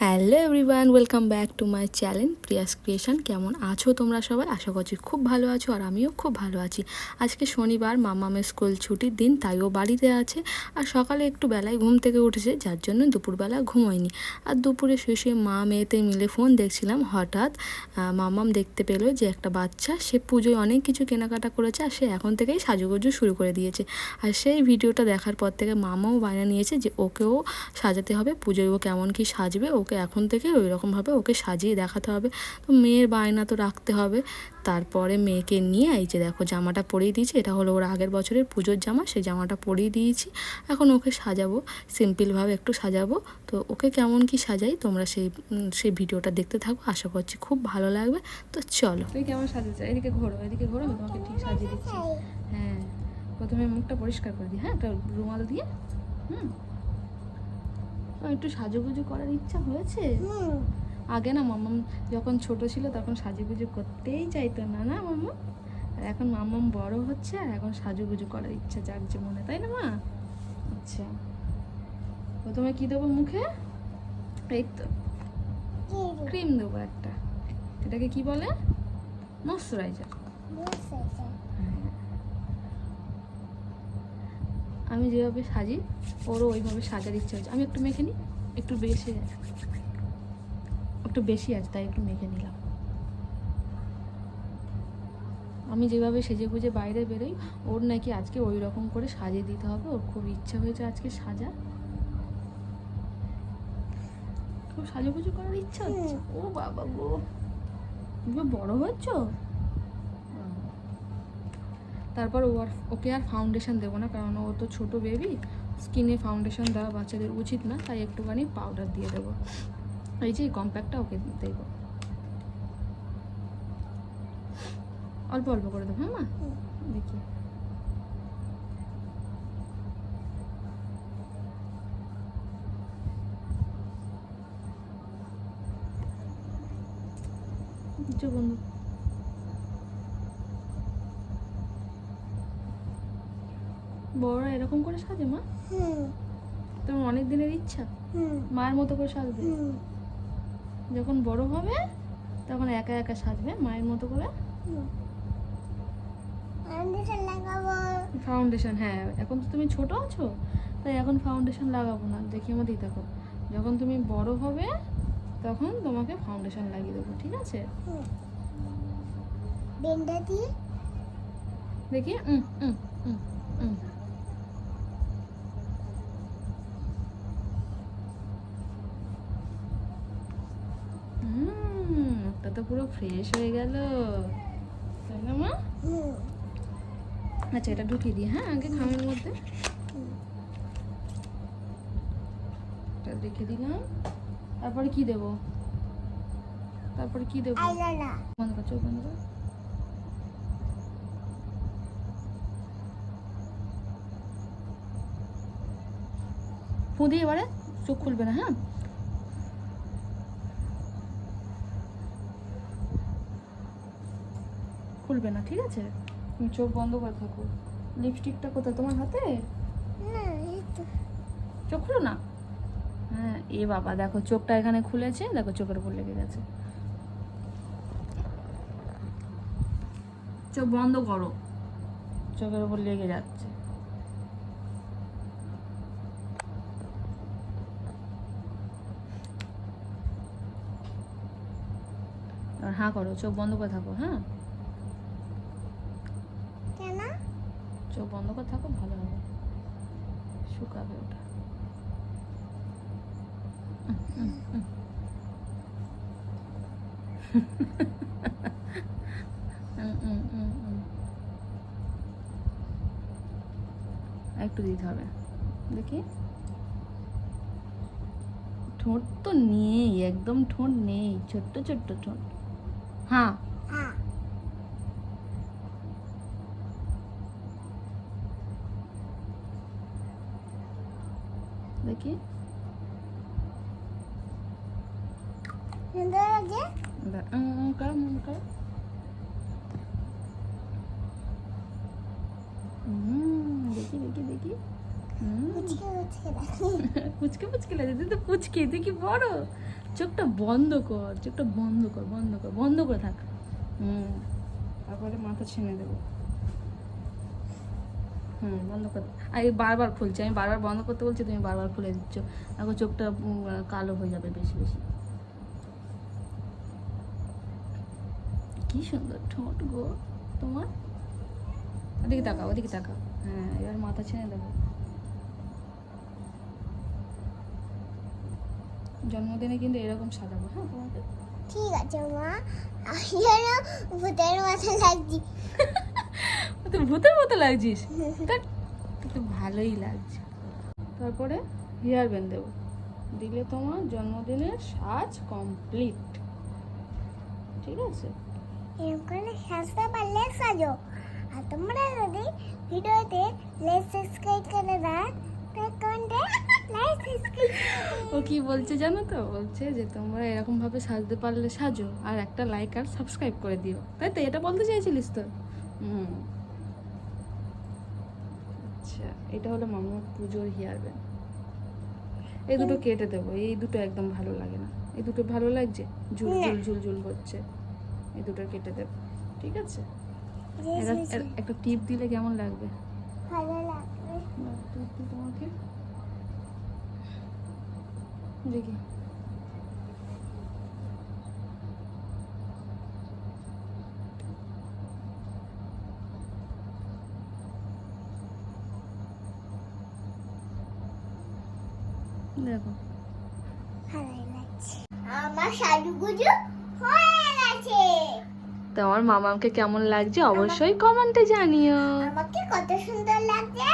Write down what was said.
Hello everyone, welcome back to my channel Prius creation. কেমন আছো তোমরা সবাই? আশা করছি খুব ভালো আছো, আর আমিও খুব ভালো আছি। আজকে শনিবার, মামামের স্কুল ছুটির দিন, তাই ও বাড়িতে আছে। আর সকালে একটু বেলায় ঘুম থেকে উঠেছে, যার জন্য দুপুরবেলা ঘুমোয়নি। আর দুপুরে শুয়ে মা মেয়েতে মিলে ফোন দেখছিলাম। হঠাৎ মামাম দেখতে পেলো যে একটা বাচ্চা, সে পুজোয় অনেক কিছু কেনাকাটা করেছে, আর সে এখন থেকেই সাজুগুজু শুরু করে দিয়েছে। আর সেই ভিডিওটা দেখার পর থেকে মামাও বায়না নিয়েছে যে ওকেও সাজাতে হবে, পুজোয় ও কেমন কি সাজবে, ওকে এখন থেকে ওই রকমভাবে ওকে সাজিয়ে দেখাতে হবে। তো মেয়ের বায়না তো রাখতে হবে। তারপরে মেয়েকে নিয়ে এই যে দেখো জামাটা পরিয়ে দিয়েছি, এটা হলো ওর আগের বছরের পুজোর জামা, সেই জামাটা পরিয়ে দিয়েছি। এখন ওকে সাজাবো, সিম্পলভাবে একটু সাজাবো। তো ওকে কেমন কি সাজাই তোমরা সেই ভিডিওটা দেখতে থাকো, আশা করছি খুব ভালো লাগবে। তো চলো, তুই কেমন সাজিয়েছ? এদিকে ঘোরো, এদিকে ঘোরো, আমি তোমাকে ঠিক সাজিয়ে দিচ্ছি। হ্যাঁ, প্রথমে মুখটা পরিষ্কার করে দিই, হ্যাঁ, একটা রুমাল দিয়ে। একটু সাজুগুজু করার ইচ্ছা হয়েছে। আগে না মাম্মাম যখন ছোট ছিল তখন সাজুগুজু করতেই চাইতো না, না মাম্মা? আর এখন মাম্মাম বড় হচ্ছে, আর এখন সাজুগুজু করার ইচ্ছা জাগছে মনে, তাই না মা? আচ্ছা, প্রথমে কি দেবো মুখে? এই তো ক্রিম দেবো একটা। এটাকে কি বলে? ময়শ্চারাইজার। আমি যেভাবে সাজি ওরও ওইভাবে সাজার ইচ্ছা হচ্ছে। আমি একটু মেখে নিই, একটু বেশি আছে তাই একটু মেখে নিলাম। আমি যেভাবে সেজে গুজে বাইরে বেরোই, ওর নাকি আজকে ওই রকম করে সাজিয়ে দিতে হবে। ওর খুব ইচ্ছা হয়েছে আজকে সাজা, খুব সাজুগুজু করার ইচ্ছা হচ্ছে। ও বাবা গো, তুমি বড় হচ্ছ। তারপর ওকে আর ফাউন্ডেশন দেবো না, কারণ ও তো ছোট বেবি, স্কিনে ফাউন্ডেশন দেওয়া বাচ্চাদের উচিত না, তাই একটুখানি পাউডার দিয়ে দেবো। এই যে কম্প্যাক্টটা ওকে দেবো, অল্প অল্প করে দেবো। হ্যাঁ মা, দেখি বন্ধু, বড়রা এরকম করে সাজে মা? তোমার অনেক দিনের ইচ্ছা মায়ের মতো করে সাজবে? যখন বড় হবে তখন একা একা সাজবে মায়ের মতো করে। ফাউন্ডেশন, হ্যাঁ, এখন তো তুমি ছোট আছো, তাই এখন ফাউন্ডেশন লাগাবো না। দেখি আমাদের দেখো, যখন তুমি বড় হবে তখন তোমাকে ফাউন্ডেশন লাগিয়ে দেবো, ঠিক আছে? দেখি মুখটা তো পুরো ফ্রেশ হয়ে গেল, তাই না মা? আচ্ছা, এটা ঢুকিয়ে দিই, হ্যাঁ, আগে খামের মধ্যে এটা রেখে দিলাম। তারপরে কি দেবো? বন্ধ কর, চোখ বন্ধ কর। ফু দিয়ে এবারে চোখ খুলবে না, হ্যাঁ? খুলবে না, ঠিক আছে? তুমি চোখ বন্ধ করে থাকো। লিপস্টিকটা কোথায় তোমার হাতে? চোখ খুলো না। হ্যাঁ, এ বাবা, দেখো চোখটা এখানে খুলেছে, দেখো চোখের উপর লেগে গেছে। চোখ বন্ধ করো, চোখের উপর লেগে যাচ্ছে। আর হ্যাঁ করো, চোখ বন্ধ করে থাকো। হ্যাঁ, চোখ বন্ধ করে থাকো, ভালো হবে, শুকাবে ওটা। একটু দিতে হবে, দেখি। ঠোঁট তো নেই, একদম ঠোঁট নেই, ছোট্ট ছোট্ট ঠোঁট। হ্যাঁ, দেখি। দেখি দেখি দেখি, পুচকে পুচকে লাগে, তুই তো পুচকে, তুই কি বড়? চোখটা বন্ধ কর, চোখটা বন্ধ কর, বন্ধ কর, বন্ধ করে থাক। তারপরে মাথা ছেনে দেবো। বন্ধ কর। আর এই বারবার খুলছে, আমি বারবার বন্ধ করতে বলছি, তুমি বারবার খুলে দিচ্ছ। এখন চোখটা কালো হয়ে যাবে বেশি বেশি। কি সুন্দর ঠোঁট গো তোমার। ওদিকে তাকাও, ওদিকে তাকাও। হ্যাঁ, এবার মাথা ছেনে দেবো। জন্মদিনে কিন্তু এরকম সাজাবো, হ্যাঁ তোমাকে। ঠিক আছে মা, আমি যেন ভূতের মতো লাগছি। তো ভূতের মতো লাগছিস, তোকে তো ভালোই লাগছে। তারপরে হেয়ার ব্যান্ড দেবো, দিলে তোমার জন্মদিনের সাজ কমপ্লিট। ঠিক আছে, এরকম করে সাজতে পারলে সাজো। আর তোমরা যদি ভিডিওতে লাইক সাবস্ক্রাইব করে দাও, তাই কমেন্টে লাইক সাবস্ক্রাইব। ও কি বলছে জানো তো, বলছে যে তোমরা এরকম ভাবে সাজতে পারলে সাজো, আর একটা লাইক আর সাবস্ক্রাইব করে দিও, তাই তো? এটা বলতে চাইছিলিস তো? আচ্ছা, এটা হলো মামার পুজোর হেয়ার ব্যান্ড। এই দুটো কেটে দেবো, এই দুটো একদম ভালো লাগে না। এই দুটো ভালো লাগছে, ঝুল ঝুল ঝুল ঝুল করছে, এই দুটো কেটে দেবো। ঠিক আছে, একটা টিপ দিলে কেমন লাগবে? ভালো লাগবে। টিপ দিই তোমাকে, দেখি। দেখো, ভালোই লাগছে। আমার সাজুগুজু হয়ে গেছে। তোমার মামাকে কেমন লাগছে অবশ্যই কমেন্টে জানিও। আমাকে কত সুন্দর লাগছে।